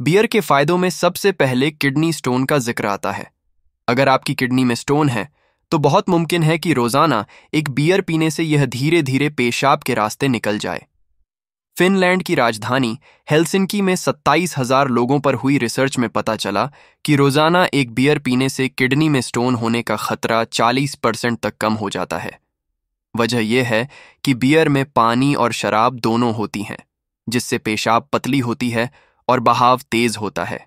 Beer के फायदों में सबसे पहले किडनी स्टोन का जिक्र आता है। अगर आपकी किडनी में स्टोन है तो बहुत मुमकिन है कि रोजाना एक बियर पीने से यह धीरे धीरे पेशाब के रास्ते निकल जाए। फिनलैंड की राजधानी हेलसिंकी में 27,000 लोगों पर हुई रिसर्च में पता चला कि रोजाना एक बियर पीने से किडनी में स्टोन होने का खतरा 40% तक कम हो जाता है। वजह यह है कि बियर में पानी और शराब दोनों होती हैं, जिससे पेशाब पतली होती है और बहाव तेज होता है।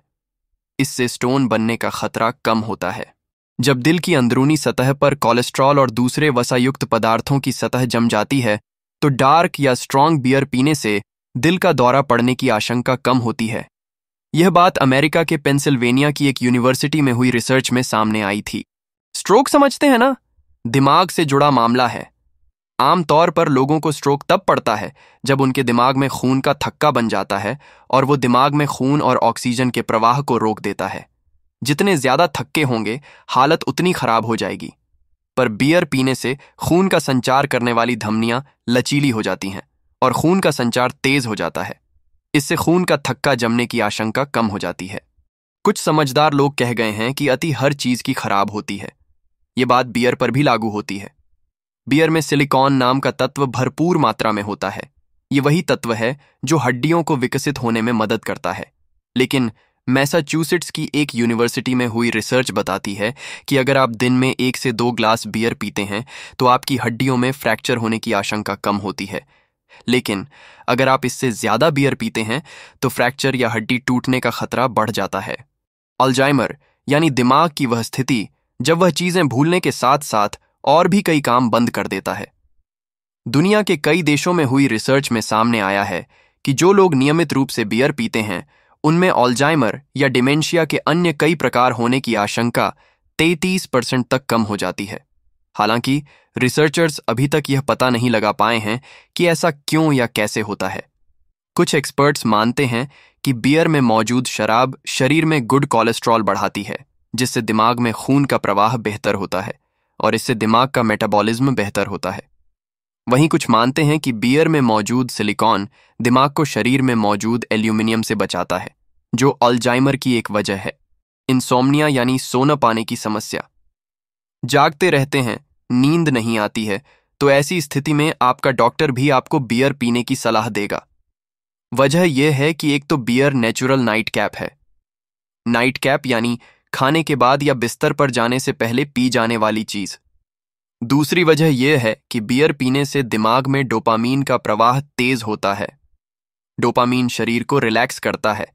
इससे स्टोन बनने का खतरा कम होता है। जब दिल की अंदरूनी सतह पर कोलेस्ट्रॉल और दूसरे वसायुक्त पदार्थों की सतह जम जाती है तो डार्क या स्ट्रॉन्ग बियर पीने से दिल का दौरा पड़ने की आशंका कम होती है। यह बात अमेरिका के पेंसिल्वेनिया की एक यूनिवर्सिटी में हुई रिसर्च में सामने आई थी। स्ट्रोक समझते हैं ना? दिमाग से जुड़ा मामला है। आमतौर पर लोगों को स्ट्रोक तब पड़ता है जब उनके दिमाग में खून का थक्का बन जाता है और वो दिमाग में खून और ऑक्सीजन के प्रवाह को रोक देता है। जितने ज्यादा थक्के होंगे हालत उतनी खराब हो जाएगी। पर बियर पीने से खून का संचार करने वाली धमनियां लचीली हो जाती हैं और खून का संचार तेज हो जाता है। इससे खून का थक्का जमने की आशंका कम हो जाती है। कुछ समझदार लोग कह गए हैं कि अति हर चीज की खराब होती है। ये बात बियर पर भी लागू होती है। बियर में सिलिकॉन नाम का तत्व भरपूर मात्रा में होता है। ये वही तत्व है जो हड्डियों को विकसित होने में मदद करता है। लेकिन मैसाचुसेट्स की एक यूनिवर्सिटी में हुई रिसर्च बताती है कि अगर आप दिन में 1 से 2 ग्लास बियर पीते हैं तो आपकी हड्डियों में फ्रैक्चर होने की आशंका कम होती है। लेकिन अगर आप इससे ज्यादा बियर पीते हैं तो फ्रैक्चर या हड्डी टूटने का खतरा बढ़ जाता है। अल्जाइमर यानी दिमाग की वह स्थिति जब वह चीजें भूलने के साथ साथ और भी कई काम बंद कर देता है। दुनिया के कई देशों में हुई रिसर्च में सामने आया है कि जो लोग नियमित रूप से बियर पीते हैं उनमें अल्जाइमर या डिमेंशिया के अन्य कई प्रकार होने की आशंका 33% तक कम हो जाती है। हालांकि रिसर्चर्स अभी तक यह पता नहीं लगा पाए हैं कि ऐसा क्यों या कैसे होता है। कुछ एक्सपर्ट्स मानते हैं कि बियर में मौजूद शराब शरीर में गुड कोलेस्ट्रॉल बढ़ाती है, जिससे दिमाग में खून का प्रवाह बेहतर होता है और इससे दिमाग का मेटाबॉलिज्म बेहतर होता है। वहीं कुछ मानते हैं कि बियर में मौजूद सिलिकॉन दिमाग को शरीर में मौजूद एल्यूमिनियम से बचाता है, जो अल्जाइमर की एक वजह है। इंसोम्निया यानी सो न पाने की समस्या। जागते रहते हैं, नींद नहीं आती है, तो ऐसी स्थिति में आपका डॉक्टर भी आपको बियर पीने की सलाह देगा। वजह यह है कि एक तो बियर नेचुरल नाइट कैप है। नाइट कैप यानी खाने के बाद या बिस्तर पर जाने से पहले पी जाने वाली चीज। दूसरी वजह यह है कि बियर पीने से दिमाग में डोपामीन का प्रवाह तेज होता है। डोपामीन शरीर को रिलैक्स करता है